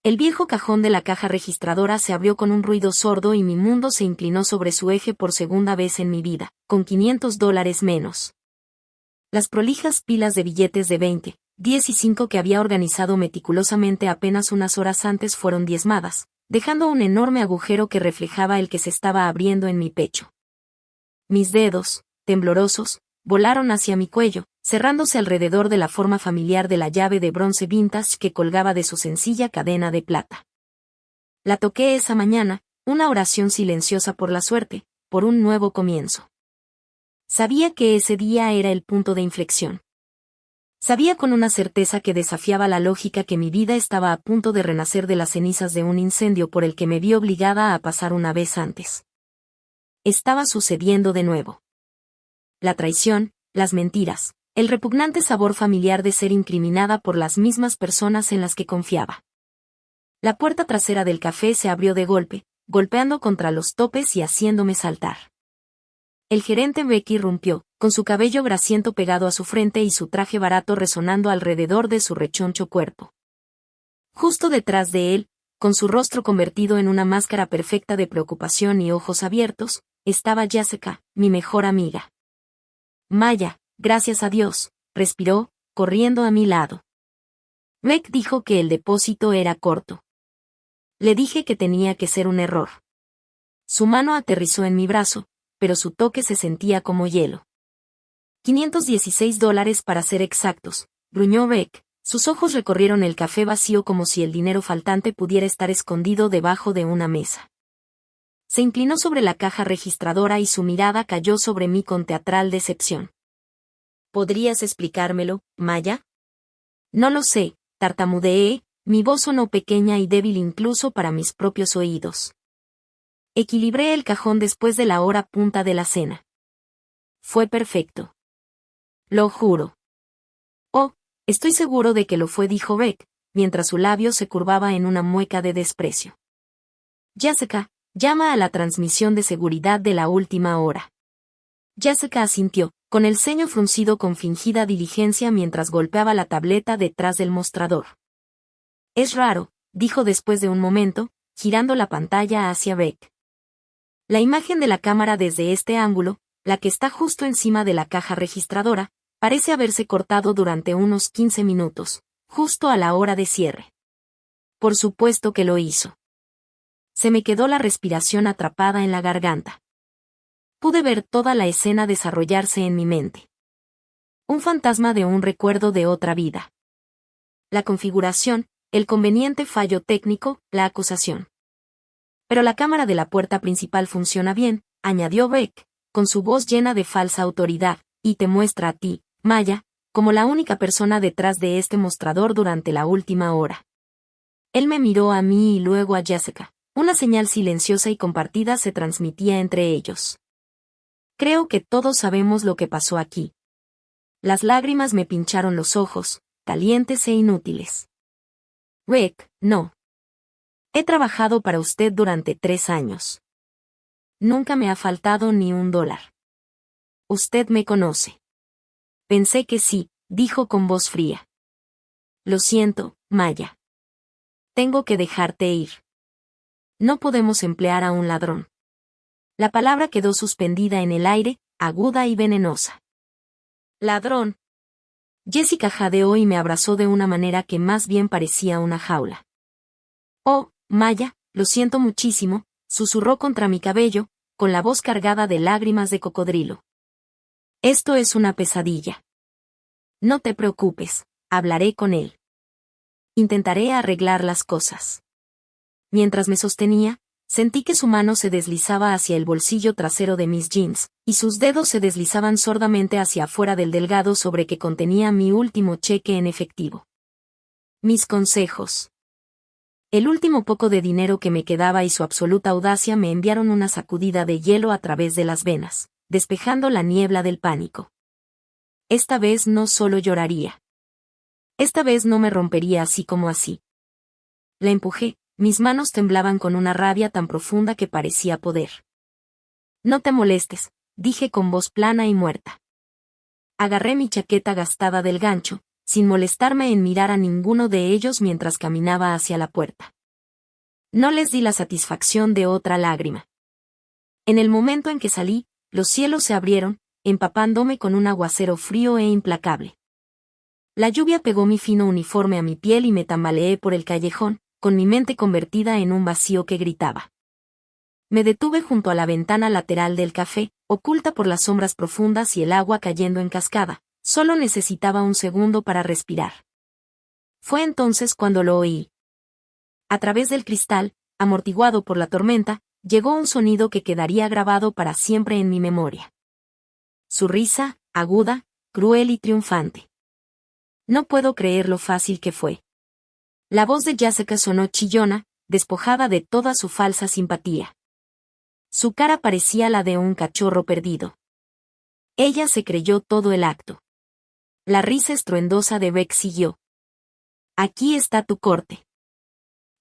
El viejo cajón de la caja registradora se abrió con un ruido sordo y mi mundo se inclinó sobre su eje por segunda vez en mi vida, con $500 menos. Las prolijas pilas de billetes de 20, 10 y 5 que había organizado meticulosamente apenas unas horas antes fueron diezmadas, dejando un enorme agujero que reflejaba el que se estaba abriendo en mi pecho. Mis dedos, temblorosos, volaron hacia mi cuello, cerrándose alrededor de la forma familiar de la llave de bronce vintage que colgaba de su sencilla cadena de plata. La toqué esa mañana, una oración silenciosa por la suerte, por un nuevo comienzo. Sabía que ese día era el punto de inflexión. Sabía con una certeza que desafiaba la lógica que mi vida estaba a punto de renacer de las cenizas de un incendio por el que me vi obligada a pasar una vez antes. Estaba sucediendo de nuevo. La traición, las mentiras, el repugnante sabor familiar de ser incriminada por las mismas personas en las que confiaba. La puerta trasera del café se abrió de golpe, golpeando contra los topes y haciéndome saltar. El gerente Beck irrumpió, con su cabello grasiento pegado a su frente y su traje barato resonando alrededor de su rechoncho cuerpo. Justo detrás de él, con su rostro convertido en una máscara perfecta de preocupación y ojos abiertos, estaba Jessica, mi mejor amiga. Maya, gracias a Dios, respiró, corriendo a mi lado. Beck dijo que el depósito era corto. Le dije que tenía que ser un error. Su mano aterrizó en mi brazo, pero su toque se sentía como hielo. $516 para ser exactos, gruñó Beck. Sus ojos recorrieron el café vacío como si el dinero faltante pudiera estar escondido debajo de una mesa. Se inclinó sobre la caja registradora y su mirada cayó sobre mí con teatral decepción. ¿Podrías explicármelo, Maya? No lo sé, tartamudeé, mi voz sonó pequeña y débil incluso para mis propios oídos. Equilibré el cajón después de la hora punta de la cena. Fue perfecto. Lo juro. Oh, estoy seguro de que lo fue, dijo Beck, mientras su labio se curvaba en una mueca de desprecio. Jessica, llama a la transmisión de seguridad de la última hora. Jessica asintió, con el ceño fruncido con fingida diligencia mientras golpeaba la tableta detrás del mostrador. Es raro, dijo después de un momento, girando la pantalla hacia Beck. La imagen de la cámara desde este ángulo, la que está justo encima de la caja registradora, parece haberse cortado durante unos 15 minutos, justo a la hora de cierre. Por supuesto que lo hizo. Se me quedó la respiración atrapada en la garganta. Pude ver toda la escena desarrollarse en mi mente. Un fantasma de un recuerdo de otra vida. La configuración, el conveniente fallo técnico, la acusación. Pero la cámara de la puerta principal funciona bien, añadió Beck, con su voz llena de falsa autoridad, y te muestra a ti, Maya, como la única persona detrás de este mostrador durante la última hora. Él me miró a mí y luego a Jessica. Una señal silenciosa y compartida se transmitía entre ellos. Creo que todos sabemos lo que pasó aquí. Las lágrimas me pincharon los ojos, calientes e inútiles. Rick, no. He trabajado para usted durante 3 años. Nunca me ha faltado ni $1. Usted me conoce. Pensé que sí, dijo con voz fría. Lo siento, Maya. Tengo que dejarte ir. No podemos emplear a un ladrón. La palabra quedó suspendida en el aire, aguda y venenosa. Ladrón. Jessica jadeó y me abrazó de una manera que más bien parecía una jaula. Oh, Maya, lo siento muchísimo, susurró contra mi cabello, con la voz cargada de lágrimas de cocodrilo. Esto es una pesadilla. No te preocupes, hablaré con él. Intentaré arreglar las cosas. Mientras me sostenía, sentí que su mano se deslizaba hacia el bolsillo trasero de mis jeans, y sus dedos se deslizaban sordamente hacia afuera del delgado sobre que contenía mi último cheque en efectivo. Mis consejos. El último poco de dinero que me quedaba y su absoluta audacia me enviaron una sacudida de hielo a través de las venas, despejando la niebla del pánico. Esta vez no solo lloraría. Esta vez no me rompería así como así. La empujé, mis manos temblaban con una rabia tan profunda que parecía poder. No te molestes, dije con voz plana y muerta. Agarré mi chaqueta gastada del gancho, sin molestarme en mirar a ninguno de ellos mientras caminaba hacia la puerta. No les di la satisfacción de otra lágrima. En el momento en que salí, los cielos se abrieron, empapándome con un aguacero frío e implacable. La lluvia pegó mi fino uniforme a mi piel y me tambaleé por el callejón, con mi mente convertida en un vacío que gritaba. Me detuve junto a la ventana lateral del café, oculta por las sombras profundas y el agua cayendo en cascada. Solo necesitaba un segundo para respirar. Fue entonces cuando lo oí. A través del cristal, amortiguado por la tormenta, llegó un sonido que quedaría grabado para siempre en mi memoria. Su risa, aguda, cruel y triunfante. No puedo creer lo fácil que fue. La voz de Jessica sonó chillona, despojada de toda su falsa simpatía. Su cara parecía la de un cachorro perdido. Ella se creyó todo el acto. La risa estruendosa de Beck siguió. Aquí está tu corte.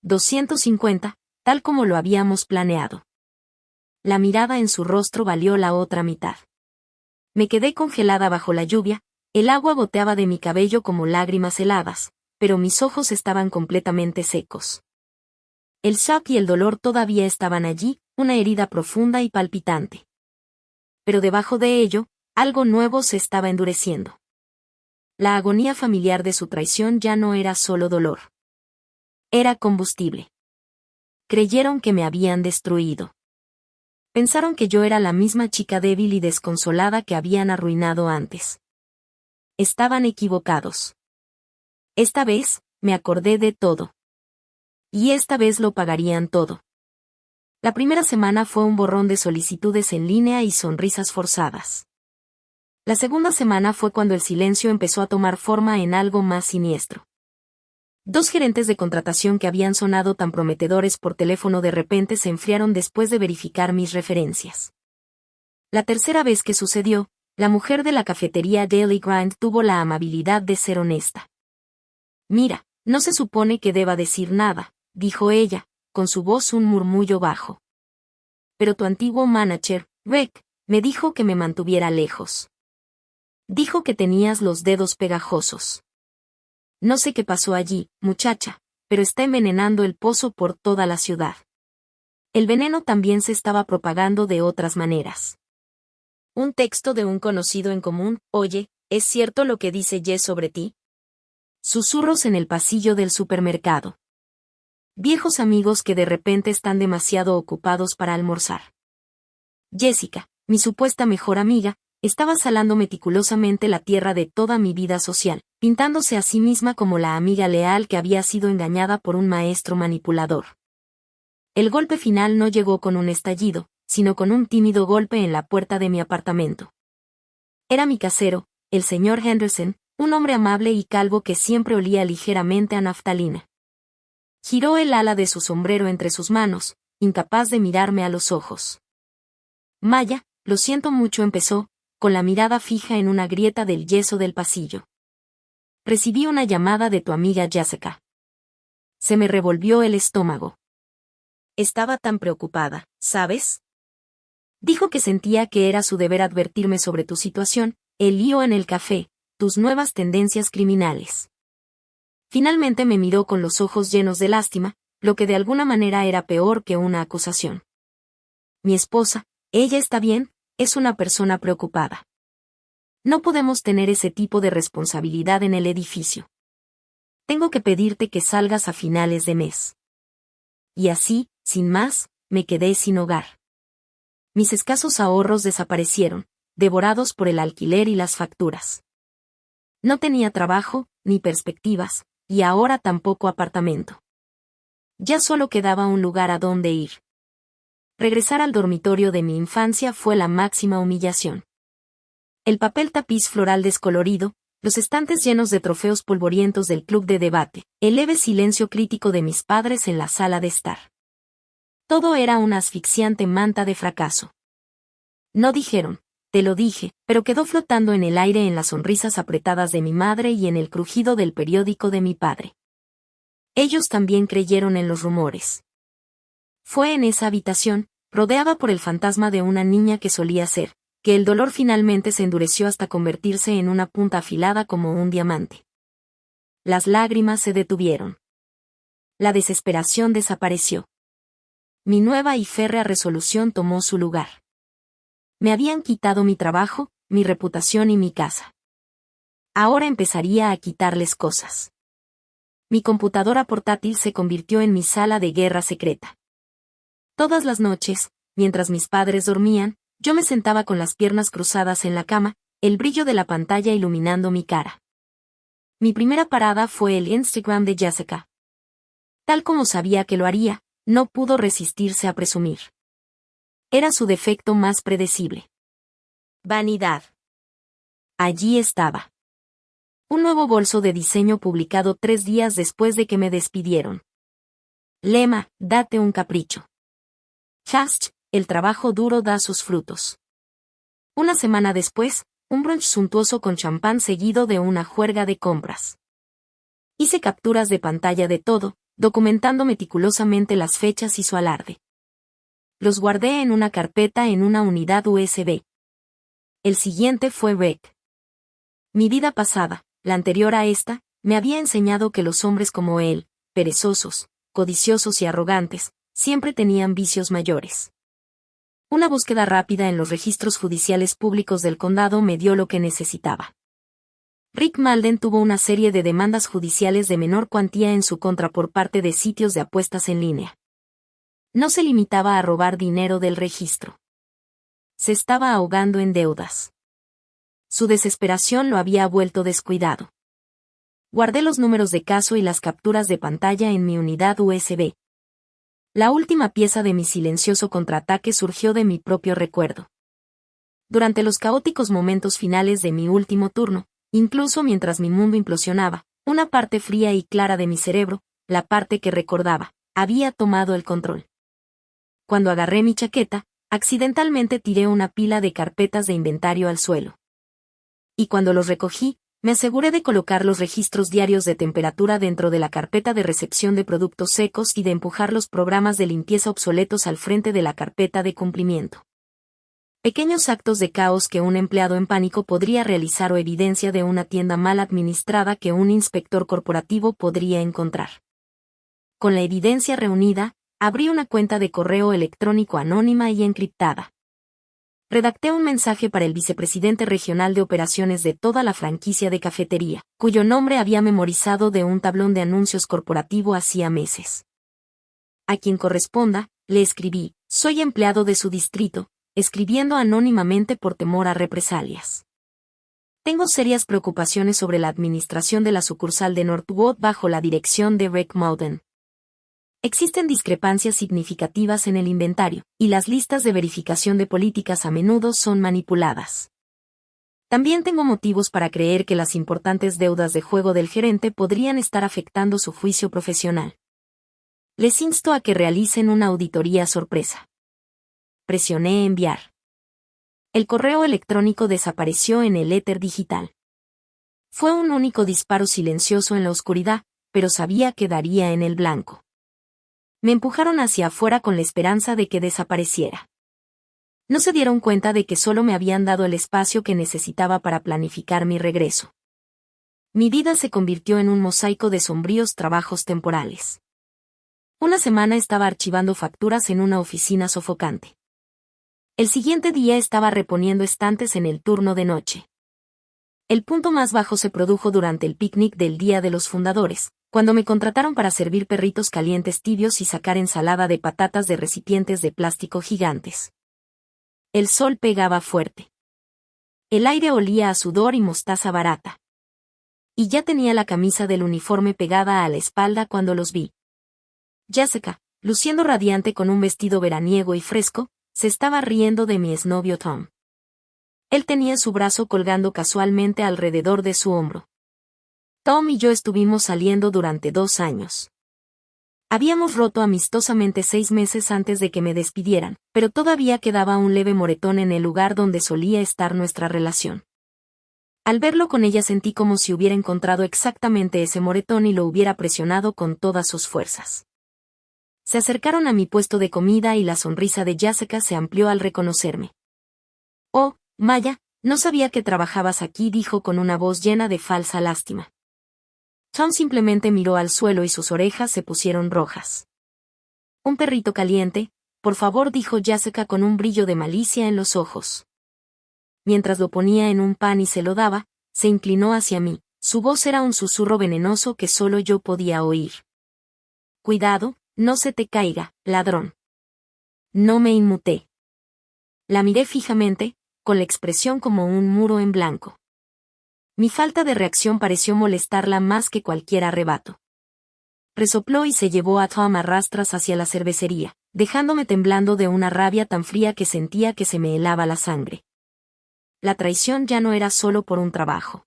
250, tal como lo habíamos planeado. La mirada en su rostro valió la otra mitad. Me quedé congelada bajo la lluvia, el agua goteaba de mi cabello como lágrimas heladas, pero mis ojos estaban completamente secos. El shock y el dolor todavía estaban allí, una herida profunda y palpitante. Pero debajo de ello, algo nuevo se estaba endureciendo. La agonía familiar de su traición ya no era solo dolor. Era combustible. Creyeron que me habían destruido. Pensaron que yo era la misma chica débil y desconsolada que habían arruinado antes. Estaban equivocados. Esta vez, me acordé de todo. Y esta vez lo pagarían todo. La primera semana fue un borrón de solicitudes en línea y sonrisas forzadas. La segunda semana fue cuando el silencio empezó a tomar forma en algo más siniestro. 2 gerentes de contratación que habían sonado tan prometedores por teléfono de repente se enfriaron después de verificar mis referencias. La tercera vez que sucedió, la mujer de la cafetería Daily Grind tuvo la amabilidad de ser honesta. Mira, no se supone que deba decir nada, dijo ella, con su voz un murmullo bajo. Pero tu antiguo manager, Rick, me dijo que me mantuviera lejos. Dijo que tenías los dedos pegajosos. No sé qué pasó allí, muchacha, pero está envenenando el pozo por toda la ciudad. El veneno también se estaba propagando de otras maneras. Un texto de un conocido en común, oye, ¿es cierto lo que dice Jess sobre ti? Susurros en el pasillo del supermercado. Viejos amigos que de repente están demasiado ocupados para almorzar. Jessica, mi supuesta mejor amiga, estaba salando meticulosamente la tierra de toda mi vida social, pintándose a sí misma como la amiga leal que había sido engañada por un maestro manipulador. El golpe final no llegó con un estallido, sino con un tímido golpe en la puerta de mi apartamento. Era mi casero, el señor Henderson, un hombre amable y calvo que siempre olía ligeramente a naftalina. Giró el ala de su sombrero entre sus manos, incapaz de mirarme a los ojos. Maya, lo siento mucho, empezó, con la mirada fija en una grieta del yeso del pasillo. Recibí una llamada de tu amiga Jessica. Se me revolvió el estómago. Estaba tan preocupada, ¿sabes? Dijo que sentía que era su deber advertirme sobre tu situación, el lío en el café, tus nuevas tendencias criminales. Finalmente me miró con los ojos llenos de lástima, lo que de alguna manera era peor que una acusación. Mi esposa, ella está bien, es una persona preocupada. No podemos tener ese tipo de responsabilidad en el edificio. Tengo que pedirte que salgas a finales de mes. Y así, sin más, me quedé sin hogar. Mis escasos ahorros desaparecieron, devorados por el alquiler y las facturas. No tenía trabajo, ni perspectivas, y ahora tampoco apartamento. Ya solo quedaba un lugar a donde ir. Regresar al dormitorio de mi infancia fue la máxima humillación. El papel tapiz floral descolorido, los estantes llenos de trofeos polvorientos del club de debate, el leve silencio crítico de mis padres en la sala de estar. Todo era una asfixiante manta de fracaso. No dijeron, te lo dije, pero quedó flotando en el aire en las sonrisas apretadas de mi madre y en el crujido del periódico de mi padre. Ellos también creyeron en los rumores. Fue en esa habitación, rodeada por el fantasma de una niña que solía ser, que el dolor finalmente se endureció hasta convertirse en una punta afilada como un diamante. Las lágrimas se detuvieron. La desesperación desapareció. mi nueva y férrea resolución tomó su lugar. Me habían quitado mi trabajo, mi reputación y mi casa. Ahora empezaría a quitarles cosas. Mi computadora portátil se convirtió en mi sala de guerra secreta. Todas las noches, mientras mis padres dormían, yo me sentaba con las piernas cruzadas en la cama, el brillo de la pantalla iluminando mi cara. Mi primera parada fue el Instagram de Jessica. Tal como sabía que lo haría, no pudo resistirse a presumir. Era su defecto más predecible. Vanidad. Allí estaba. Un nuevo bolso de diseño publicado 3 días después de que me despidieron. Lema, date un capricho. Hashtag, el trabajo duro da sus frutos. Una semana después, un brunch suntuoso con champán seguido de una juerga de compras. Hice capturas de pantalla de todo, documentando meticulosamente las fechas y su alarde. Los guardé en una carpeta en una unidad USB. El siguiente fue Rec. Mi vida pasada, la anterior a esta, me había enseñado que los hombres como él, perezosos, codiciosos y arrogantes, siempre tenían vicios mayores. Una búsqueda rápida en los registros judiciales públicos del condado me dio lo que necesitaba. Rick Malden tuvo una serie de demandas judiciales de menor cuantía en su contra por parte de sitios de apuestas en línea. No se limitaba a robar dinero del registro. Se estaba ahogando en deudas. Su desesperación lo había vuelto descuidado. Guardé los números de caso y las capturas de pantalla en mi unidad USB. La última pieza de mi silencioso contraataque surgió de mi propio recuerdo. Durante los caóticos momentos finales de mi último turno, incluso mientras mi mundo implosionaba, una parte fría y clara de mi cerebro, la parte que recordaba, había tomado el control. Cuando agarré mi chaqueta, accidentalmente tiré una pila de carpetas de inventario al suelo. Y cuando los recogí, me aseguré de colocar los registros diarios de temperatura dentro de la carpeta de recepción de productos secos y de empujar los programas de limpieza obsoletos al frente de la carpeta de cumplimiento. Pequeños actos de caos que un empleado en pánico podría realizar o evidencia de una tienda mal administrada que un inspector corporativo podría encontrar. Con la evidencia reunida, abrí una cuenta de correo electrónico anónima y encriptada. Redacté un mensaje para el vicepresidente regional de operaciones de toda la franquicia de cafetería, cuyo nombre había memorizado de un tablón de anuncios corporativo hacía meses. A quien corresponda, le escribí, soy empleado de su distrito, escribiendo anónimamente por temor a represalias. Tengo serias preocupaciones sobre la administración de la sucursal de Northwood bajo la dirección de Rick Malden. Existen discrepancias significativas en el inventario, y las listas de verificación de políticas a menudo son manipuladas. También tengo motivos para creer que las importantes deudas de juego del gerente podrían estar afectando su juicio profesional. Les insto a que realicen una auditoría sorpresa. Presioné enviar. El correo electrónico desapareció en el éter digital. Fue un único disparo silencioso en la oscuridad, pero sabía que daría en el blanco. Me empujaron hacia afuera con la esperanza de que desapareciera. No se dieron cuenta de que solo me habían dado el espacio que necesitaba para planificar mi regreso. Mi vida se convirtió en un mosaico de sombríos trabajos temporales. Una semana estaba archivando facturas en una oficina sofocante. El siguiente día estaba reponiendo estantes en el turno de noche. El punto más bajo se produjo durante el picnic del Día de los Fundadores, cuando me contrataron para servir perritos calientes tibios y sacar ensalada de patatas de recipientes de plástico gigantes. El sol pegaba fuerte. El aire olía a sudor y mostaza barata. Y ya tenía la camisa del uniforme pegada a la espalda cuando los vi. Jessica, luciendo radiante con un vestido veraniego y fresco, se estaba riendo de mi exnovio Tom. Él tenía su brazo colgando casualmente alrededor de su hombro. Tom y yo estuvimos saliendo durante 2 años. Habíamos roto amistosamente 6 meses antes de que me despidieran, pero todavía quedaba un leve moretón en el lugar donde solía estar nuestra relación. Al verlo con ella sentí como si hubiera encontrado exactamente ese moretón y lo hubiera presionado con todas sus fuerzas. Se acercaron a mi puesto de comida y la sonrisa de Jessica se amplió al reconocerme. «Oh, Maya, no sabía que trabajabas aquí», dijo con una voz llena de falsa lástima. Tom simplemente miró al suelo y sus orejas se pusieron rojas. Un perrito caliente, por favor, dijo Jessica con un brillo de malicia en los ojos. Mientras lo ponía en un pan y se lo daba, se inclinó hacia mí. Su voz era un susurro venenoso que solo yo podía oír. Cuidado, no se te caiga, ladrón. No me inmuté. La miré fijamente, con la expresión como un muro en blanco. Mi falta de reacción pareció molestarla más que cualquier arrebato. Resopló y se llevó a Tom a rastras hacia la cervecería, dejándome temblando de una rabia tan fría que sentía que se me helaba la sangre. La traición ya no era solo por un trabajo.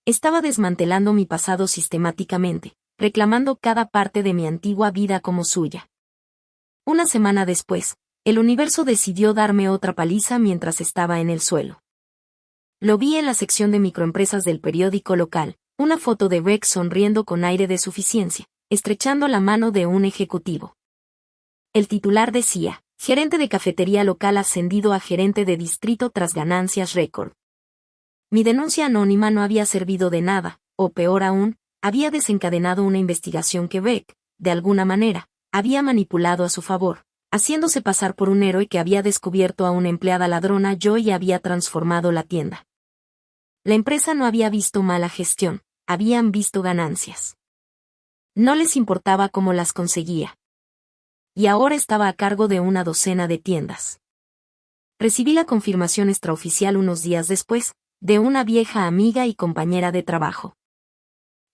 Estaba desmantelando mi pasado sistemáticamente, reclamando cada parte de mi antigua vida como suya. Una semana después, el universo decidió darme otra paliza mientras estaba en el suelo. Lo vi en la sección de microempresas del periódico local, una foto de Beck sonriendo con aire de suficiencia, estrechando la mano de un ejecutivo. El titular decía, gerente de cafetería local ascendido a gerente de distrito tras ganancias récord. Mi denuncia anónima no había servido de nada, o peor aún, había desencadenado una investigación que Beck, de alguna manera, había manipulado a su favor, haciéndose pasar por un héroe que había descubierto a una empleada ladrona yo y había transformado la tienda. La empresa no había visto mala gestión, habían visto ganancias. No les importaba cómo las conseguía. Y ahora estaba a cargo de una docena de tiendas. Recibí la confirmación extraoficial unos días después, de una vieja amiga y compañera de trabajo.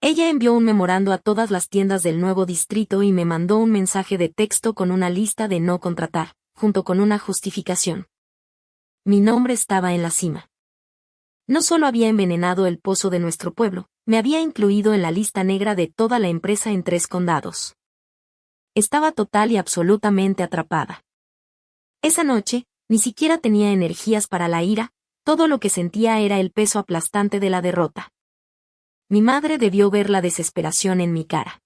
Ella envió un memorando a todas las tiendas del nuevo distrito y me mandó un mensaje de texto con una lista de no contratar, junto con una justificación. Mi nombre estaba en la cima. No solo había envenenado el pozo de nuestro pueblo, me había incluido en la lista negra de toda la empresa en 3 condados. Estaba total y absolutamente atrapada. Esa noche, ni siquiera tenía energías para la ira, todo lo que sentía era el peso aplastante de la derrota. Mi madre debió ver la desesperación en mi cara.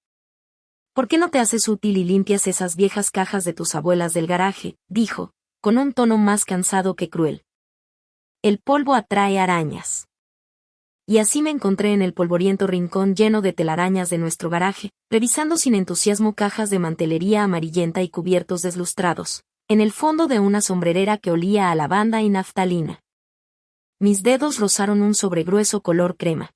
¿Por qué no te haces útil y limpias esas viejas cajas de tus abuelas del garaje?, dijo, con un tono más cansado que cruel. El polvo atrae arañas. Y así me encontré en el polvoriento rincón lleno de telarañas de nuestro garaje, revisando sin entusiasmo cajas de mantelería amarillenta y cubiertos deslustrados, en el fondo de una sombrerera que olía a lavanda y naftalina. Mis dedos rozaron un sobregrueso color crema.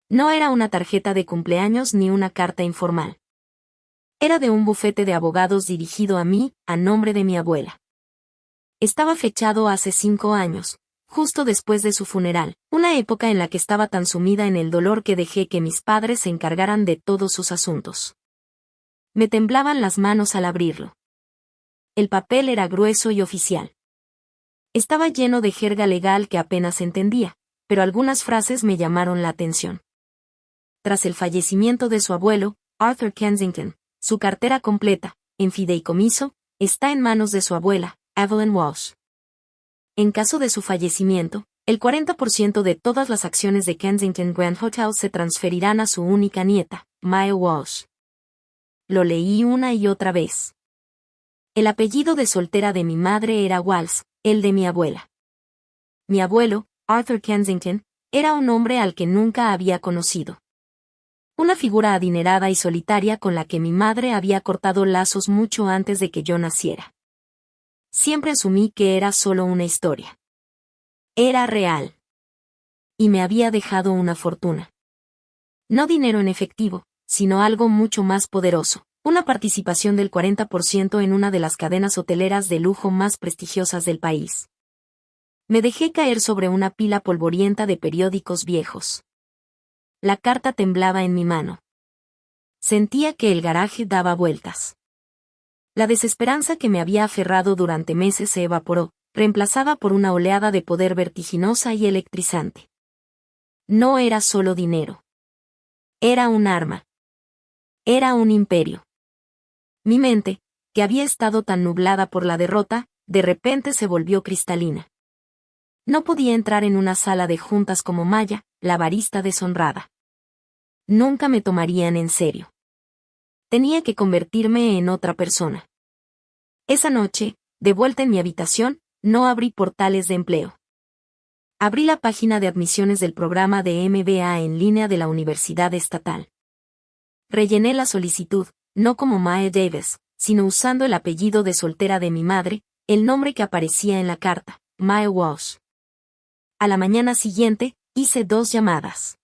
No era una tarjeta de cumpleaños ni una carta informal. Era de un bufete de abogados dirigido a mí, a nombre de mi abuela. Estaba fechado hace 5 años, justo después de su funeral, una época en la que estaba tan sumida en el dolor que dejé que mis padres se encargaran de todos sus asuntos. Me temblaban las manos al abrirlo. El papel era grueso y oficial. Estaba lleno de jerga legal que apenas entendía, pero algunas frases me llamaron la atención. Tras el fallecimiento de su abuelo, Arthur Kensington, su cartera completa, en fideicomiso, está en manos de su abuela, Evelyn Walsh. En caso de su fallecimiento, el 40% de todas las acciones de Kensington Grand Hotel se transferirán a su única nieta, Maya Walsh. Lo leí una y otra vez. El apellido de soltera de mi madre era Walsh, el de mi abuela. Mi abuelo, Arthur Kensington, era un hombre al que nunca había conocido. Una figura adinerada y solitaria con la que mi madre había cortado lazos mucho antes de que yo naciera. Siempre asumí que era solo una historia. Era real. Y me había dejado una fortuna. No dinero en efectivo, sino algo mucho más poderoso, una participación del 40% en una de las cadenas hoteleras de lujo más prestigiosas del país. Me dejé caer sobre una pila polvorienta de periódicos viejos. La carta temblaba en mi mano. Sentía que el garaje daba vueltas. La desesperanza que me había aferrado durante meses se evaporó, reemplazada por una oleada de poder vertiginosa y electrizante. No era solo dinero. Era un arma. Era un imperio. Mi mente, que había estado tan nublada por la derrota, de repente se volvió cristalina. No podía entrar en una sala de juntas como Maya, la barista deshonrada. Nunca me tomarían en serio. Tenía que convertirme en otra persona. Esa noche, de vuelta en mi habitación, no abrí portales de empleo. Abrí la página de admisiones del programa de MBA en línea de la Universidad Estatal. Rellené la solicitud, no como Mae Davis, sino usando el apellido de soltera de mi madre, el nombre que aparecía en la carta, Mae Walsh. A la mañana siguiente, hice 2 llamadas.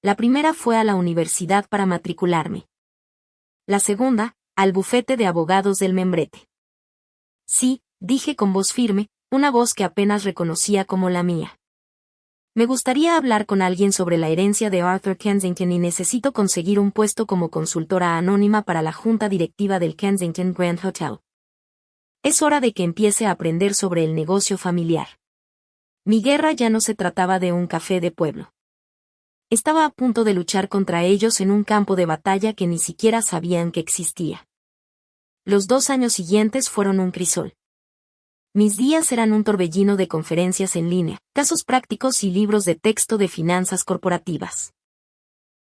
La primera fue a la universidad para matricularme. La segunda, al bufete de abogados del membrete. Sí, dije con voz firme, una voz que apenas reconocía como la mía. Me gustaría hablar con alguien sobre la herencia de Arthur Kensington y necesito conseguir un puesto como consultora anónima para la junta directiva del Kensington Grand Hotel. Es hora de que empiece a aprender sobre el negocio familiar. Mi guerra ya no se trataba de un café de pueblo. Estaba a punto de luchar contra ellos en un campo de batalla que ni siquiera sabían que existía. Los 2 años siguientes fueron un crisol. Mis días eran un torbellino de conferencias en línea, casos prácticos y libros de texto de finanzas corporativas.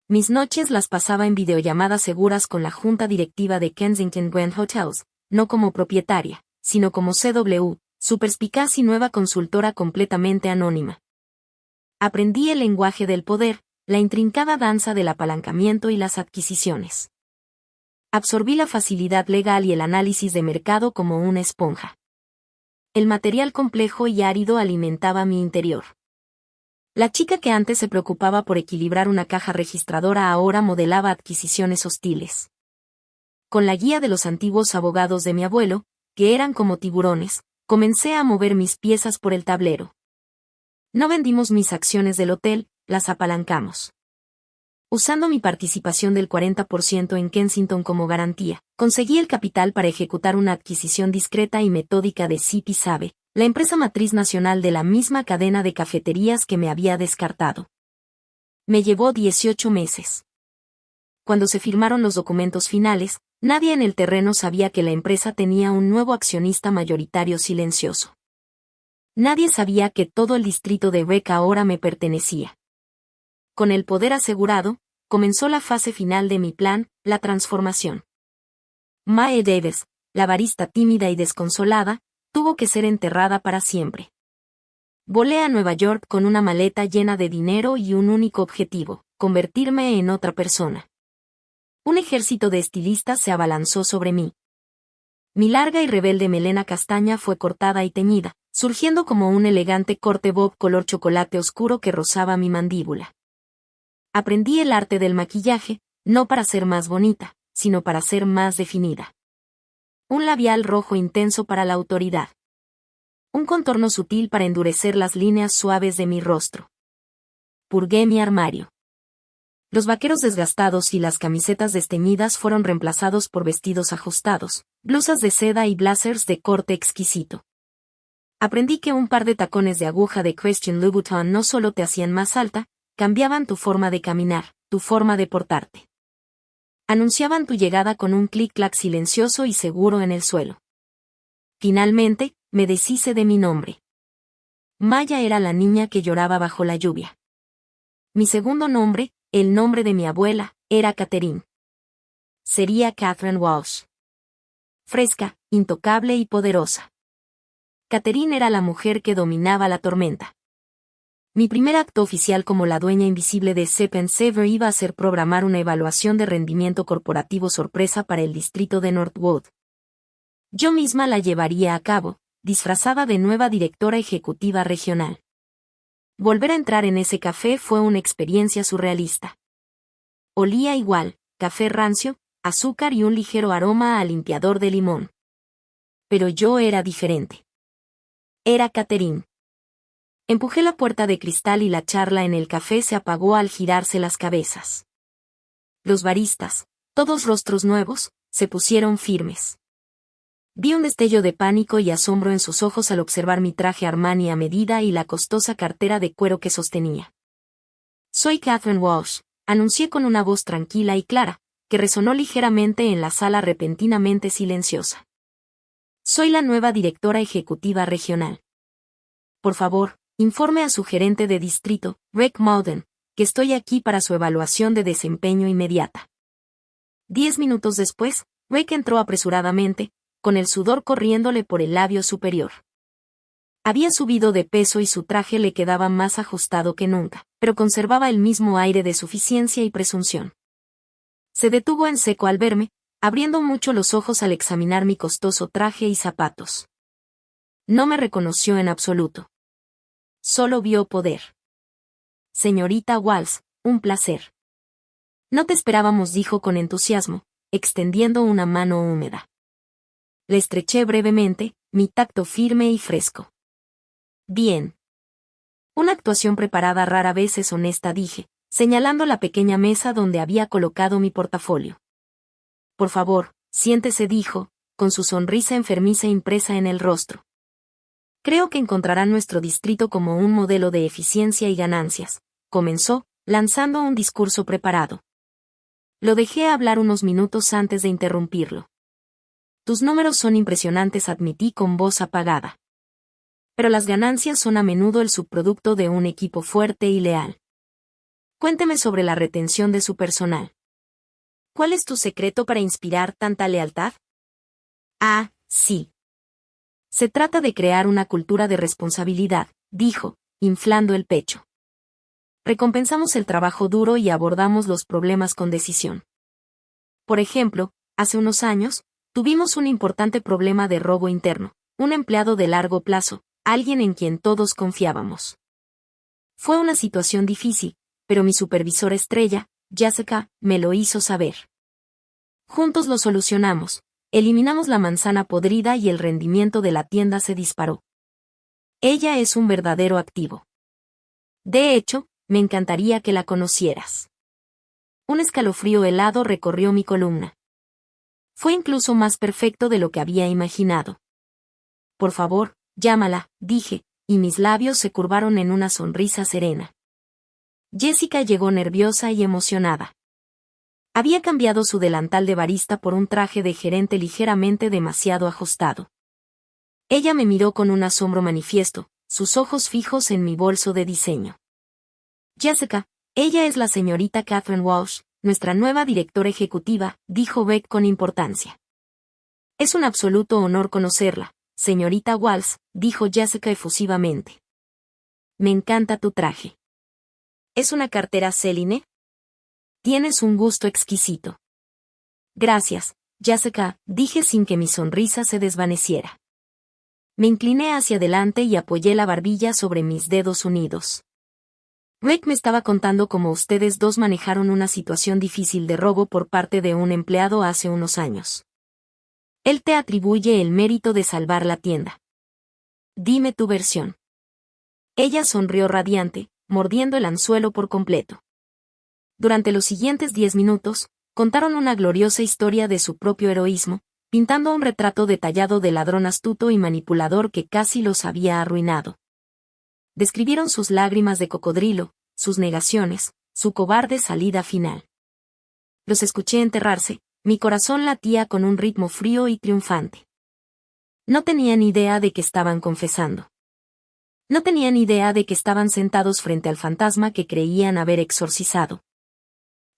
Mis noches las pasaba en videollamadas seguras con la junta directiva de Kensington Grand Hotels, no como propietaria, sino como CW, su perspicaz y nueva consultora completamente anónima. Aprendí el lenguaje del poder, la intrincada danza del apalancamiento y las adquisiciones. Absorbí la facilidad legal y el análisis de mercado como una esponja. El material complejo y árido alimentaba mi interior. La chica que antes se preocupaba por equilibrar una caja registradora ahora modelaba adquisiciones hostiles. Con la guía de los antiguos abogados de mi abuelo, que eran como tiburones, comencé a mover mis piezas por el tablero. No vendimos mis acciones del hotel, las apalancamos. Usando mi participación del 40% en Kensington como garantía, conseguí el capital para ejecutar una adquisición discreta y metódica de CP Save, la empresa matriz nacional de la misma cadena de cafeterías que me había descartado. Me llevó 18 meses. Cuando se firmaron los documentos finales, nadie en el terreno sabía que la empresa tenía un nuevo accionista mayoritario silencioso. Nadie sabía que todo el distrito de Rec ahora me pertenecía. Con el poder asegurado, comenzó la fase final de mi plan, la transformación. Mae Davis, la barista tímida y desconsolada, tuvo que ser enterrada para siempre. Volé a Nueva York con una maleta llena de dinero y un único objetivo, convertirme en otra persona. Un ejército de estilistas se abalanzó sobre mí. Mi larga y rebelde melena castaña fue cortada y teñida, surgiendo como un elegante corte bob color chocolate oscuro que rozaba mi mandíbula. Aprendí el arte del maquillaje, no para ser más bonita, sino para ser más definida. Un labial rojo intenso para la autoridad. Un contorno sutil para endurecer las líneas suaves de mi rostro. Purgué mi armario. Los vaqueros desgastados y las camisetas desteñidas fueron reemplazados por vestidos ajustados, blusas de seda y blazers de corte exquisito. Aprendí que un par de tacones de aguja de Christian Louboutin no solo te hacían más alta, cambiaban tu forma de caminar, tu forma de portarte. Anunciaban tu llegada con un clic-clac silencioso y seguro en el suelo. Finalmente, me deshice de mi nombre. Maya era la niña que lloraba bajo la lluvia. Mi segundo nombre, el nombre de mi abuela, era Catherine. Sería Catherine Walsh. Fresca, intocable y poderosa. Catherine era la mujer que dominaba la tormenta. Mi primer acto oficial como la dueña invisible de Sep & Sever iba a ser programar una evaluación de rendimiento corporativo sorpresa para el distrito de Northwood. Yo misma la llevaría a cabo, disfrazada de nueva directora ejecutiva regional. Volver a entrar en ese café fue una experiencia surrealista. Olía igual, café rancio, azúcar y un ligero aroma a limpiador de limón. Pero yo era diferente. Era Catherine. Empujé la puerta de cristal y la charla en el café se apagó al girarse las cabezas. Los baristas, todos rostros nuevos, se pusieron firmes. Vi un destello de pánico y asombro en sus ojos al observar mi traje Armani a medida y la costosa cartera de cuero que sostenía. Soy Catherine Walsh, anuncié con una voz tranquila y clara, que resonó ligeramente en la sala repentinamente silenciosa. Soy la nueva directora ejecutiva regional. Por favor, informe a su gerente de distrito, Rick Malden, que estoy aquí para su evaluación de desempeño inmediata. 10 minutos después, Rick entró apresuradamente, con el sudor corriéndole por el labio superior. Había subido de peso y su traje le quedaba más ajustado que nunca, pero conservaba el mismo aire de suficiencia y presunción. Se detuvo en seco al verme, abriendo mucho los ojos al examinar mi costoso traje y zapatos. No me reconoció en absoluto. Solo vio poder. Señorita Walsh, un placer. No te esperábamos, dijo con entusiasmo, extendiendo una mano húmeda. Le estreché brevemente, mi tacto firme y fresco. Bien. Una actuación preparada rara vez es honesta, dije, señalando la pequeña mesa donde había colocado mi portafolio. Por favor, siéntese, dijo, con su sonrisa enfermiza impresa en el rostro. Creo que encontrará nuestro distrito como un modelo de eficiencia y ganancias, comenzó, lanzando un discurso preparado. Lo dejé hablar unos minutos antes de interrumpirlo. Tus números son impresionantes, admití con voz apagada. Pero las ganancias son a menudo el subproducto de un equipo fuerte y leal. Cuénteme sobre la retención de su personal. ¿Cuál es tu secreto para inspirar tanta lealtad? Ah, sí. Se trata de crear una cultura de responsabilidad, dijo, inflando el pecho. Recompensamos el trabajo duro y abordamos los problemas con decisión. Por ejemplo, hace unos años, tuvimos un importante problema de robo interno, un empleado de largo plazo, alguien en quien todos confiábamos. Fue una situación difícil, pero mi supervisor estrella, Jessica, me lo hizo saber. Juntos lo solucionamos, eliminamos la manzana podrida y el rendimiento de la tienda se disparó. Ella es un verdadero activo. De hecho, me encantaría que la conocieras. Un escalofrío helado recorrió mi columna. Fue incluso más perfecto de lo que había imaginado. Por favor, llámala, dije, y mis labios se curvaron en una sonrisa serena. Jessica llegó nerviosa y emocionada. Había cambiado su delantal de barista por un traje de gerente ligeramente demasiado ajustado. Ella me miró con un asombro manifiesto, sus ojos fijos en mi bolso de diseño. Jessica, ella es la señorita Catherine Walsh, nuestra nueva directora ejecutiva, dijo Beck con importancia. Es un absoluto honor conocerla, señorita Walsh, dijo Jessica efusivamente. Me encanta tu traje. ¿Es una cartera Celine? Tienes un gusto exquisito. Gracias, Jessica, dije sin que mi sonrisa se desvaneciera. Me incliné hacia adelante y apoyé la barbilla sobre mis dedos unidos. Rick me estaba contando cómo ustedes dos manejaron una situación difícil de robo por parte de un empleado hace unos años. Él te atribuye el mérito de salvar la tienda. Dime tu versión. Ella sonrió radiante, mordiendo el anzuelo por completo. Durante los siguientes 10 minutos, contaron una gloriosa historia de su propio heroísmo, pintando un retrato detallado de ladrón astuto y manipulador que casi los había arruinado. Describieron sus lágrimas de cocodrilo, sus negaciones, su cobarde salida final. Los escuché enterrarse, mi corazón latía con un ritmo frío y triunfante. No tenían idea de que estaban confesando. No tenían idea de que estaban sentados frente al fantasma que creían haber exorcizado.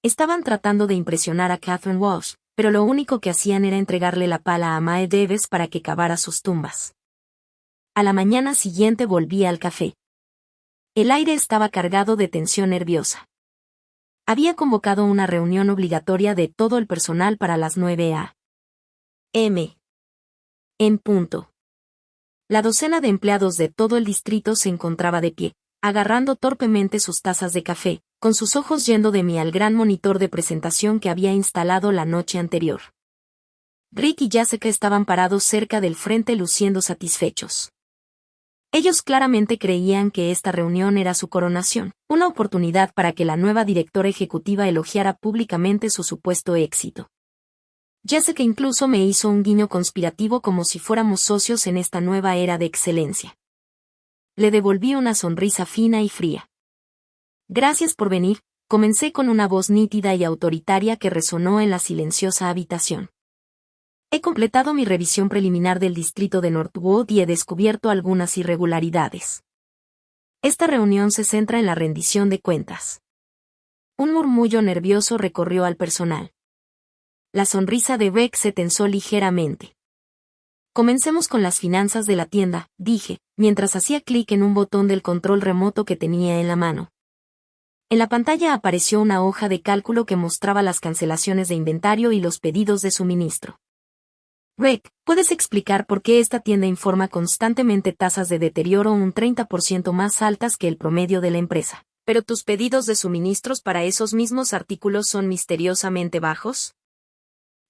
Estaban tratando de impresionar a Catherine Walsh, pero lo único que hacían era entregarle la pala a Mae Deves para que cavara sus tumbas. A la mañana siguiente volví al café. El aire estaba cargado de tensión nerviosa. Había convocado una reunión obligatoria de todo el personal para las 9 a.m. En punto. La docena de empleados de todo el distrito se encontraba de pie, agarrando torpemente sus tazas de café, con sus ojos yendo de mí al gran monitor de presentación que había instalado la noche anterior. Rick y Jessica estaban parados cerca del frente luciendo satisfechos. Ellos claramente creían que esta reunión era su coronación, una oportunidad para que la nueva directora ejecutiva elogiara públicamente su supuesto éxito. Jessica incluso me hizo un guiño conspirativo como si fuéramos socios en esta nueva era de excelencia. Le devolví una sonrisa fina y fría. Gracias por venir, comencé con una voz nítida y autoritaria que resonó en la silenciosa habitación. He completado mi revisión preliminar del distrito de Northwood y he descubierto algunas irregularidades. Esta reunión se centra en la rendición de cuentas. Un murmullo nervioso recorrió al personal. La sonrisa de Beck se tensó ligeramente. Comencemos con las finanzas de la tienda, dije, mientras hacía clic en un botón del control remoto que tenía en la mano. En la pantalla apareció una hoja de cálculo que mostraba las cancelaciones de inventario y los pedidos de suministro. Rick, ¿puedes explicar por qué esta tienda informa constantemente tasas de deterioro un 30% más altas que el promedio de la empresa, pero tus pedidos de suministros para esos mismos artículos son misteriosamente bajos?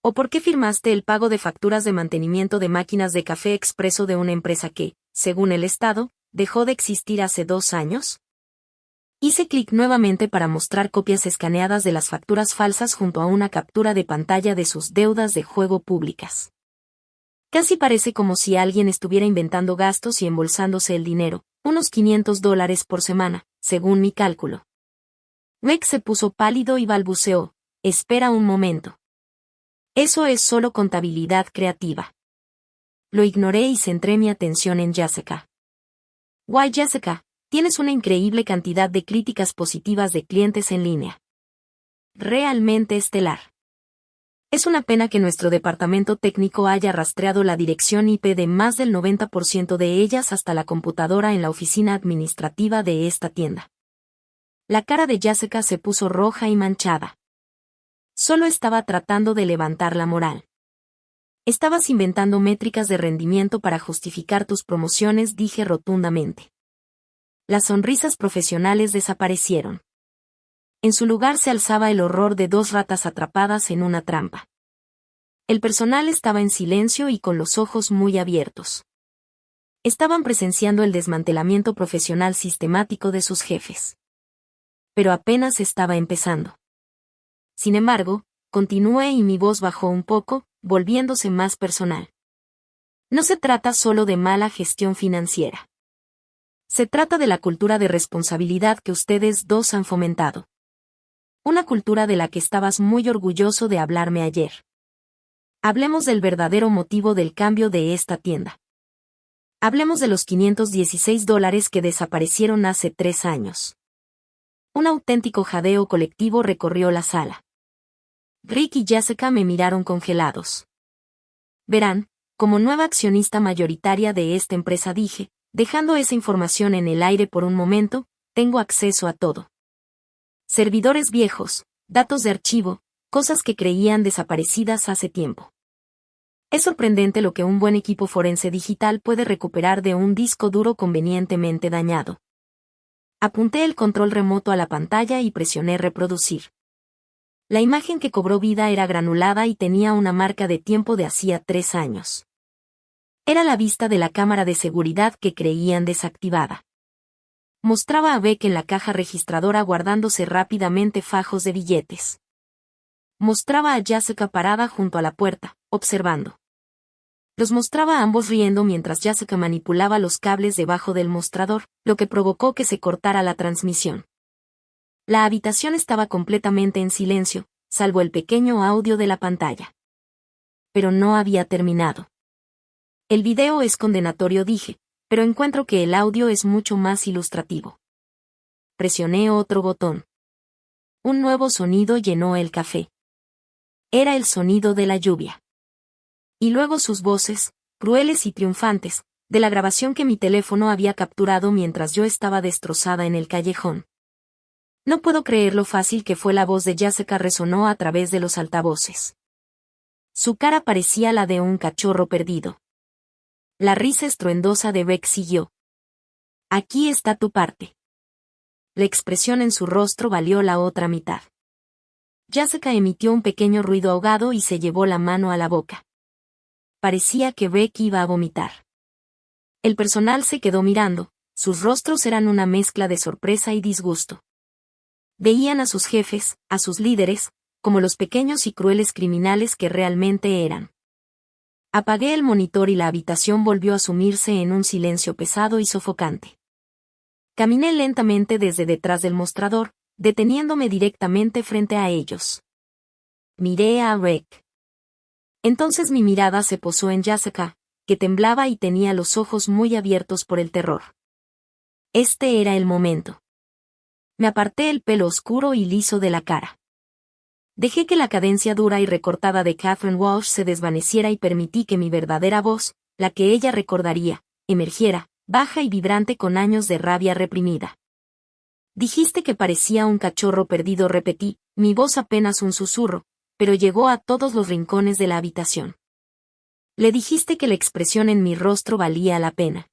¿O por qué firmaste el pago de facturas de mantenimiento de máquinas de café expreso de una empresa que, según el Estado, dejó de existir hace 2 años? Hice clic nuevamente para mostrar copias escaneadas de las facturas falsas junto a una captura de pantalla de sus deudas de juego públicas. Casi parece como si alguien estuviera inventando gastos y embolsándose el dinero, unos $500 por semana, según mi cálculo. Rick se puso pálido y balbuceó, espera un momento. Eso es solo contabilidad creativa. Lo ignoré y centré mi atención en Jessica. Guay Jessica, tienes una increíble cantidad de críticas positivas de clientes en línea. Realmente estelar. Es una pena que nuestro departamento técnico haya rastreado la dirección IP de más del 90% de ellas hasta la computadora en la oficina administrativa de esta tienda. La cara de Jessica se puso roja y manchada. Solo estaba tratando de levantar la moral. Estabas inventando métricas de rendimiento para justificar tus promociones, dije rotundamente. Las sonrisas profesionales desaparecieron. En su lugar se alzaba el horror de 2 ratas atrapadas en una trampa. El personal estaba en silencio y con los ojos muy abiertos. Estaban presenciando el desmantelamiento profesional sistemático de sus jefes. Pero apenas estaba empezando. Sin embargo, continué y mi voz bajó un poco, volviéndose más personal. No se trata solo de mala gestión financiera. Se trata de la cultura de responsabilidad que ustedes dos han fomentado. Una cultura de la que estabas muy orgulloso de hablarme ayer. Hablemos del verdadero motivo del cambio de esta tienda. Hablemos de los $516 que desaparecieron hace 3 años. Un auténtico jadeo colectivo recorrió la sala. Rick y Jessica me miraron congelados. Verán, como nueva accionista mayoritaria de esta empresa dije, dejando esa información en el aire por un momento, tengo acceso a todo. Servidores viejos, datos de archivo, cosas que creían desaparecidas hace tiempo. Es sorprendente lo que un buen equipo forense digital puede recuperar de un disco duro convenientemente dañado. Apunté el control remoto a la pantalla y presioné reproducir. La imagen que cobró vida era granulada y tenía una marca de tiempo de hacía 3 años. Era la vista de la cámara de seguridad que creían desactivada. Mostraba a Beck en la caja registradora guardándose rápidamente fajos de billetes. Mostraba a Jessica parada junto a la puerta, observando. Los mostraba a ambos riendo mientras Jessica manipulaba los cables debajo del mostrador, lo que provocó que se cortara la transmisión. La habitación estaba completamente en silencio, salvo el pequeño audio de la pantalla. Pero no había terminado. El video es condenatorio, dije, pero encuentro que el audio es mucho más ilustrativo. Presioné otro botón. Un nuevo sonido llenó el café. Era el sonido de la lluvia. Y luego sus voces, crueles y triunfantes, de la grabación que mi teléfono había capturado mientras yo estaba destrozada en el callejón. No puedo creer lo fácil que fue. La voz de Jessica resonó a través de los altavoces. Su cara parecía la de un cachorro perdido. La risa estruendosa de Beck siguió. Aquí está tu parte. La expresión en su rostro valió la otra mitad. Jessica emitió un pequeño ruido ahogado y se llevó la mano a la boca. Parecía que Beck iba a vomitar. El personal se quedó mirando, sus rostros eran una mezcla de sorpresa y disgusto. Veían a sus jefes, a sus líderes, como los pequeños y crueles criminales que realmente eran. Apagué el monitor y la habitación volvió a sumirse en un silencio pesado y sofocante. Caminé lentamente desde detrás del mostrador, deteniéndome directamente frente a ellos. Miré a Rick. Entonces mi mirada se posó en Jessica, que temblaba y tenía los ojos muy abiertos por el terror. Este era el momento. Me aparté el pelo oscuro y liso de la cara. Dejé que la cadencia dura y recortada de Catherine Walsh se desvaneciera y permití que mi verdadera voz, la que ella recordaría, emergiera, baja y vibrante con años de rabia reprimida. Dijiste que parecía un cachorro perdido, repetí, mi voz apenas un susurro, pero llegó a todos los rincones de la habitación. Le dijiste que la expresión en mi rostro valía la pena.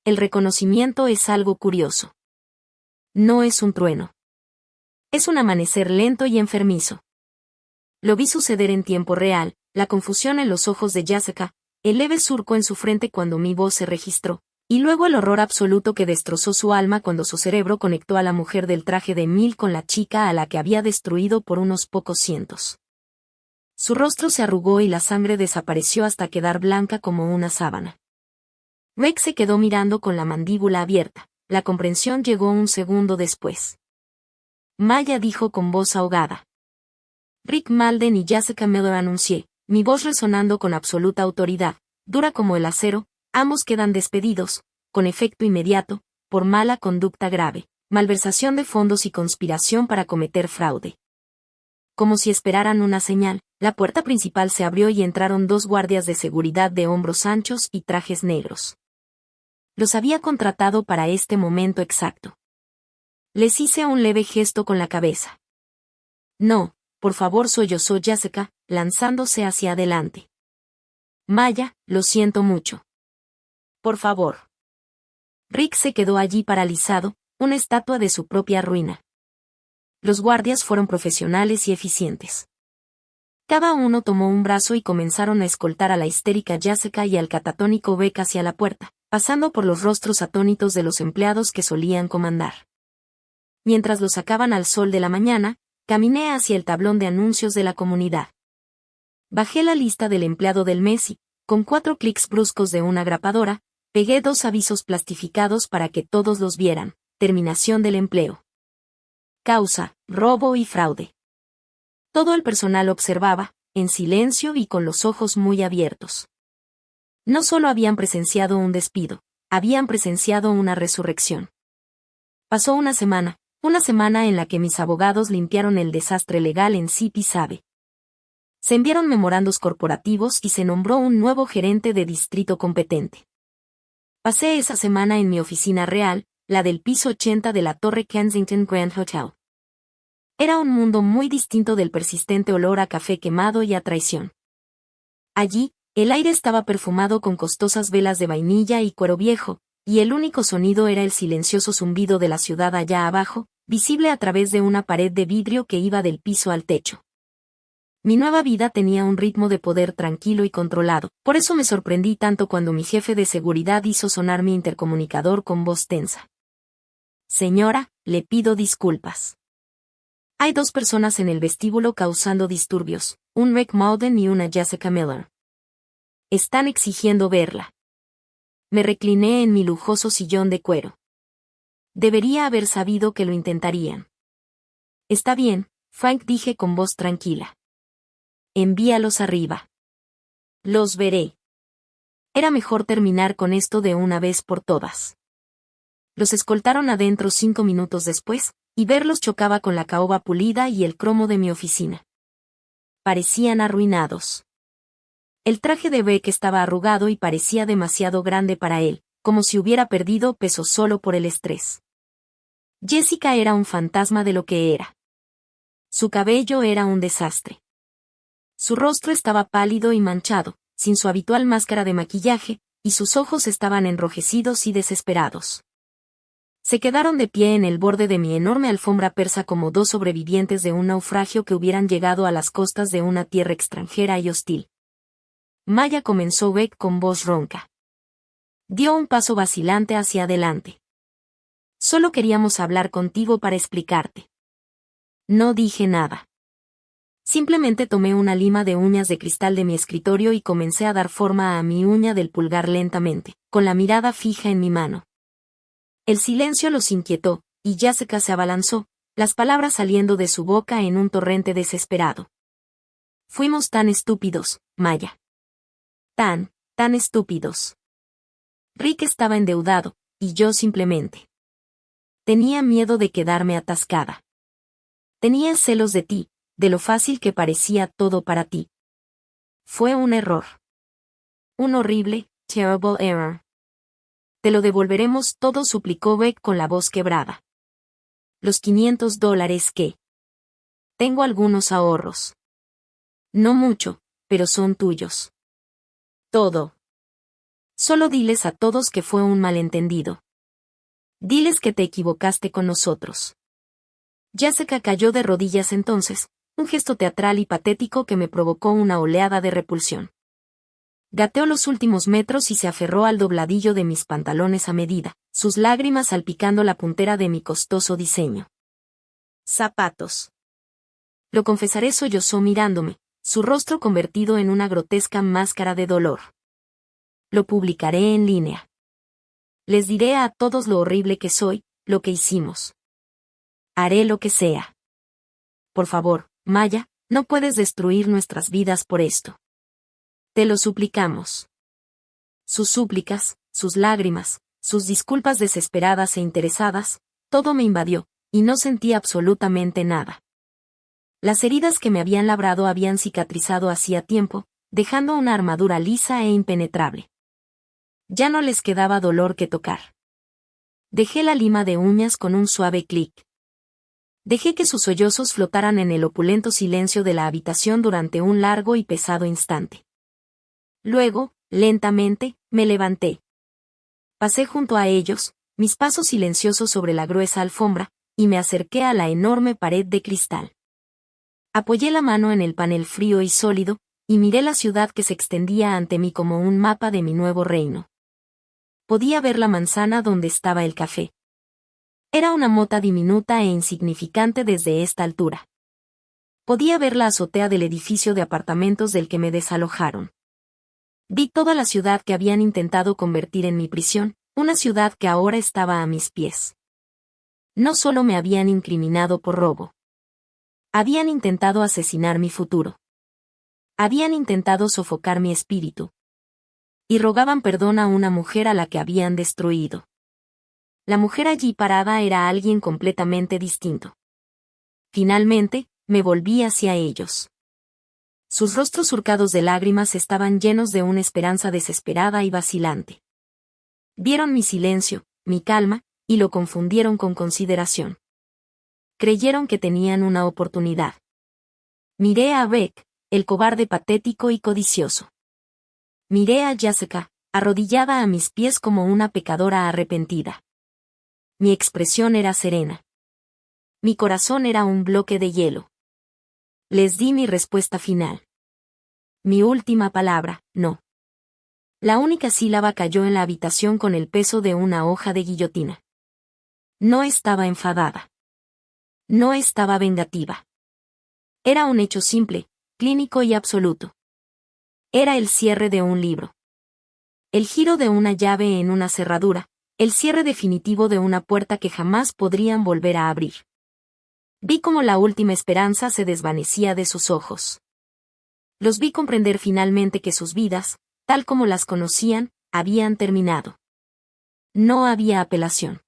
El reconocimiento es algo curioso. No es un trueno. Es un amanecer lento y enfermizo. Lo vi suceder en tiempo real, la confusión en los ojos de Jessica, el leve surco en su frente cuando mi voz se registró, y luego el horror absoluto que destrozó su alma cuando su cerebro conectó a la mujer del traje de Emil con la chica a la que había destruido por unos pocos cientos. Su rostro se arrugó y la sangre desapareció hasta quedar blanca como una sábana. Rick se quedó mirando con la mandíbula abierta. La comprensión llegó un segundo después. Maya dijo con voz ahogada. Rick Malden y Jessica Miller, anuncié, mi voz resonando con absoluta autoridad, dura como el acero, ambos quedan despedidos, con efecto inmediato, por mala conducta grave, malversación de fondos y conspiración para cometer fraude. Como si esperaran una señal, la puerta principal se abrió y entraron 2 guardias de seguridad de hombros anchos y trajes negros. Los había contratado para este momento exacto. Les hice un leve gesto con la cabeza. No, por favor, sollozó Jessica, lanzándose hacia adelante. Maya, lo siento mucho. Por favor. Rick se quedó allí paralizado, una estatua de su propia ruina. Los guardias fueron profesionales y eficientes. Cada uno tomó un brazo y comenzaron a escoltar a la histérica Jessica y al catatónico Beck hacia la puerta, pasando por los rostros atónitos de los empleados que solían comandar. Mientras los sacaban al sol de la mañana, caminé hacia el tablón de anuncios de la comunidad. Bajé la lista del empleado del mes y, con 4 clics bruscos de una grapadora, pegué 2 avisos plastificados para que todos los vieran. Terminación del empleo. Causa, robo y fraude. Todo el personal observaba, en silencio y con los ojos muy abiertos. No solo habían presenciado un despido, habían presenciado una resurrección. Pasó una semana en la que mis abogados limpiaron el desastre legal en Zipi-Zape. Se enviaron memorandos corporativos y se nombró un nuevo gerente de distrito competente. Pasé esa semana en mi oficina real, la del piso 80 de la Torre Kensington Grand Hotel. Era un mundo muy distinto del persistente olor a café quemado y a traición. Allí, el aire estaba perfumado con costosas velas de vainilla y cuero viejo, y el único sonido era el silencioso zumbido de la ciudad allá abajo, visible a través de una pared de vidrio que iba del piso al techo. Mi nueva vida tenía un ritmo de poder tranquilo y controlado, por eso me sorprendí tanto cuando mi jefe de seguridad hizo sonar mi intercomunicador con voz tensa. Señora, le pido disculpas. Hay 2 personas en el vestíbulo causando disturbios, un Rick Malden y una Jessica Miller. Están exigiendo verla. Me recliné en mi lujoso sillón de cuero. Debería haber sabido que lo intentarían. Está bien, Frank, dije con voz tranquila. Envíalos arriba. Los veré. Era mejor terminar con esto de una vez por todas. Los escoltaron adentro 5 minutos después, y verlos chocaba con la caoba pulida y el cromo de mi oficina. Parecían arruinados. El traje de Beck estaba arrugado y parecía demasiado grande para él, como si hubiera perdido peso solo por el estrés. Jessica era un fantasma de lo que era. Su cabello era un desastre. Su rostro estaba pálido y manchado, sin su habitual máscara de maquillaje, y sus ojos estaban enrojecidos y desesperados. Se quedaron de pie en el borde de mi enorme alfombra persa como 2 sobrevivientes de un naufragio que hubieran llegado a las costas de una tierra extranjera y hostil. Maya, comenzó Beck con voz ronca. Dio un paso vacilante hacia adelante. Solo queríamos hablar contigo para explicarte. No dije nada. Simplemente tomé una lima de uñas de cristal de mi escritorio y comencé a dar forma a mi uña del pulgar lentamente, con la mirada fija en mi mano. El silencio los inquietó, y Jessica se abalanzó, las palabras saliendo de su boca en un torrente desesperado. Fuimos tan estúpidos, Maya. Tan estúpidos. Rick estaba endeudado, y yo simplemente. Tenía miedo de quedarme atascada. Tenía celos de ti, de lo fácil que parecía todo para ti. Fue un error. Un horrible, terrible error. Te lo devolveremos todo, suplicó Beck con la voz quebrada. Los $500 que... Tengo algunos ahorros. No mucho, pero son tuyos. Todo. Solo diles a todos que fue un malentendido. Diles que te equivocaste con nosotros. Jessica cayó de rodillas entonces, un gesto teatral y patético que me provocó una oleada de repulsión. Gateó los últimos metros y se aferró al dobladillo de mis pantalones a medida, sus lágrimas salpicando la puntera de mi costoso diseño. Zapatos. Lo confesaré, sollozó mirándome, su rostro convertido en una grotesca máscara de dolor. Lo publicaré en línea. Les diré a todos lo horrible que soy, lo que hicimos. Haré lo que sea. Por favor, Maya, no puedes destruir nuestras vidas por esto. Te lo suplicamos. Sus súplicas, sus lágrimas, sus disculpas desesperadas e interesadas, todo me invadió, y no sentí absolutamente nada. Las heridas que me habían labrado habían cicatrizado hacía tiempo, dejando una armadura lisa e impenetrable. Ya no les quedaba dolor que tocar. Dejé la lima de uñas con un suave clic. Dejé que sus sollozos flotaran en el opulento silencio de la habitación durante un largo y pesado instante. Luego, lentamente, me levanté. Pasé junto a ellos, mis pasos silenciosos sobre la gruesa alfombra, y me acerqué a la enorme pared de cristal. Apoyé la mano en el panel frío y sólido, y miré la ciudad que se extendía ante mí como un mapa de mi nuevo reino. Podía ver la manzana donde estaba el café. Era una mota diminuta e insignificante desde esta altura. Podía ver la azotea del edificio de apartamentos del que me desalojaron. Vi toda la ciudad que habían intentado convertir en mi prisión, una ciudad que ahora estaba a mis pies. No solo me habían incriminado por robo. Habían intentado asesinar mi futuro. Habían intentado sofocar mi espíritu. Y rogaban perdón a una mujer a la que habían destruido. La mujer allí parada era alguien completamente distinto. Finalmente, me volví hacia ellos. Sus rostros surcados de lágrimas estaban llenos de una esperanza desesperada y vacilante. Vieron mi silencio, mi calma, y lo confundieron con consideración. Creyeron que tenían una oportunidad. Miré a Beck, el cobarde patético y codicioso. Miré a Jessica, arrodillada a mis pies como una pecadora arrepentida. Mi expresión era serena. Mi corazón era un bloque de hielo. Les di mi respuesta final. Mi última palabra, no. La única sílaba cayó en la habitación con el peso de una hoja de guillotina. No estaba enfadada. No estaba vengativa. Era un hecho simple, clínico y absoluto. Era el cierre de un libro. El giro de una llave en una cerradura, el cierre definitivo de una puerta que jamás podrían volver a abrir. Vi cómo la última esperanza se desvanecía de sus ojos. Los vi comprender finalmente que sus vidas, tal como las conocían, habían terminado. No había apelación.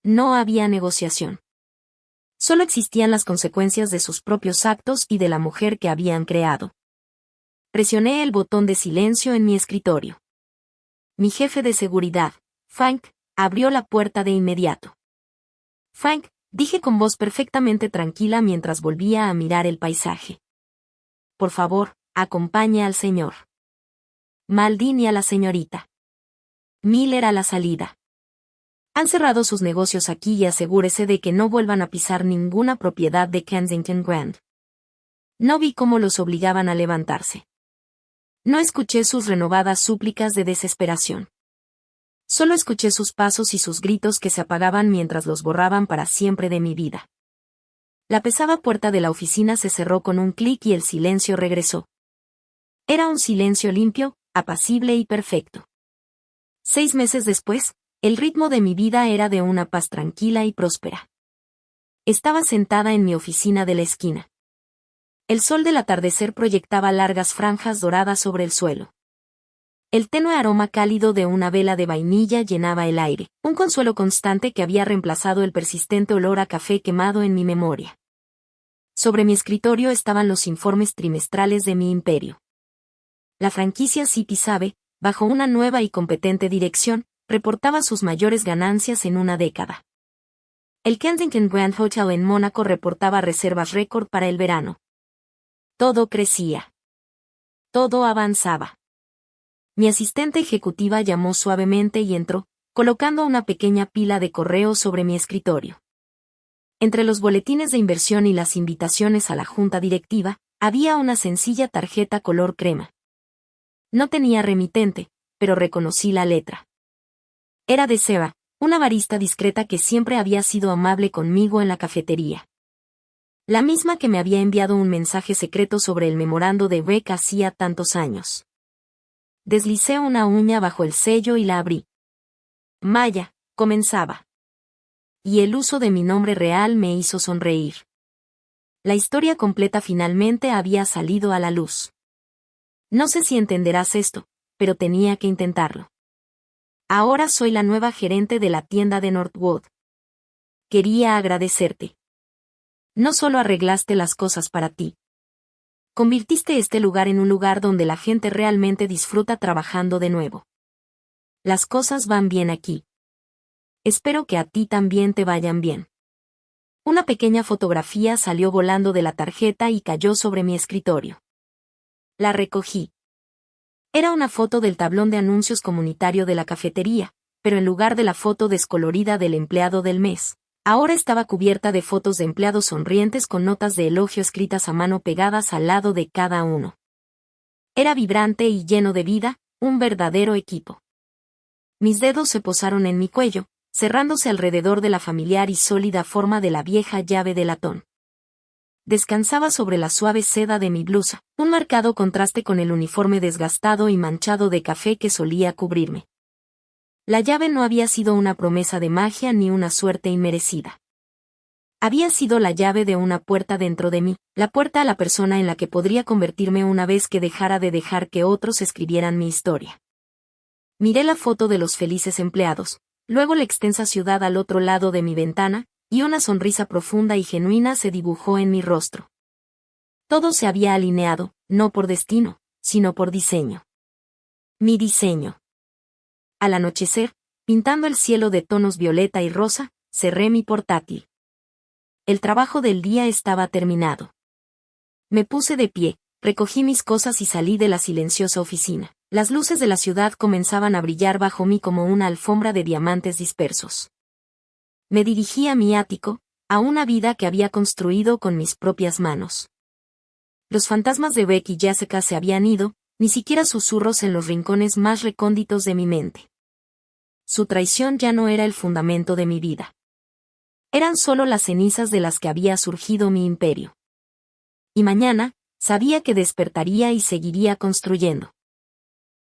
No había negociación. Solo existían las consecuencias de sus propios actos y de la mujer que habían creado. Presioné el botón de silencio en mi escritorio. Mi jefe de seguridad, Frank, abrió la puerta de inmediato. Frank, dije con voz perfectamente tranquila mientras volvía a mirar el paisaje. Por favor, acompañe al señor Maldini y a la señorita Miller a la salida. Han cerrado sus negocios aquí y asegúrese de que no vuelvan a pisar ninguna propiedad de Kensington Grand. No vi cómo los obligaban a levantarse. No escuché sus renovadas súplicas de desesperación. Solo escuché sus pasos y sus gritos que se apagaban mientras los borraban para siempre de mi vida. La pesada puerta de la oficina se cerró con un clic y el silencio regresó. Era un silencio limpio, apacible y perfecto. 6 meses después, el ritmo de mi vida era de una paz tranquila y próspera. Estaba sentada en mi oficina de la esquina. El sol del atardecer proyectaba largas franjas doradas sobre el suelo. El tenue aroma cálido de una vela de vainilla llenaba el aire, un consuelo constante que había reemplazado el persistente olor a café quemado en mi memoria. Sobre mi escritorio estaban los informes trimestrales de mi imperio. La franquicia City Sabe, bajo una nueva y competente dirección, reportaba sus mayores ganancias en una década. El Kensington Grand Hotel en Mónaco reportaba reservas récord para el verano. Todo crecía. Todo avanzaba. Mi asistente ejecutiva llamó suavemente y entró, colocando una pequeña pila de correos sobre mi escritorio. Entre los boletines de inversión y las invitaciones a la junta directiva, había una sencilla tarjeta color crema. No tenía remitente, pero reconocí la letra. Era de Sarah, una barista discreta que siempre había sido amable conmigo en la cafetería. La misma que me había enviado un mensaje secreto sobre el memorando de Beck hacía tantos años. Deslicé una uña bajo el sello y la abrí. Maya, comenzaba. Y el uso de mi nombre real me hizo sonreír. La historia completa finalmente había salido a la luz. No sé si entenderás esto, pero tenía que intentarlo. Ahora soy la nueva gerente de la tienda de Northwood. Quería agradecerte. No solo arreglaste las cosas para ti. Convirtiste este lugar en un lugar donde la gente realmente disfruta trabajando de nuevo. Las cosas van bien aquí. Espero que a ti también te vayan bien. Una pequeña fotografía salió volando de la tarjeta y cayó sobre mi escritorio. La recogí. Era una foto del tablón de anuncios comunitario de la cafetería, pero en lugar de la foto descolorida del empleado del mes, ahora estaba cubierta de fotos de empleados sonrientes con notas de elogio escritas a mano pegadas al lado de cada uno. Era vibrante y lleno de vida, un verdadero equipo. Mis dedos se posaron en mi cuello, cerrándose alrededor de la familiar y sólida forma de la vieja llave de latón. Descansaba sobre la suave seda de mi blusa, un marcado contraste con el uniforme desgastado y manchado de café que solía cubrirme. La llave no había sido una promesa de magia ni una suerte inmerecida. Había sido la llave de una puerta dentro de mí, la puerta a la persona en la que podría convertirme una vez que dejara de dejar que otros escribieran mi historia. Miré la foto de los felices empleados, luego la extensa ciudad al otro lado de mi ventana, y una sonrisa profunda y genuina se dibujó en mi rostro. Todo se había alineado, no por destino, sino por diseño. Mi diseño. Al anochecer, pintando el cielo de tonos violeta y rosa, cerré mi portátil. El trabajo del día estaba terminado. Me puse de pie, recogí mis cosas y salí de la silenciosa oficina. Las luces de la ciudad comenzaban a brillar bajo mí como una alfombra de diamantes dispersos. Me dirigí a mi ático, a una vida que había construido con mis propias manos. Los fantasmas de Beck y Jessica se habían ido, ni siquiera susurros en los rincones más recónditos de mi mente. Su traición ya no era el fundamento de mi vida. Eran solo las cenizas de las que había surgido mi imperio. Y mañana, sabía que despertaría y seguiría construyendo.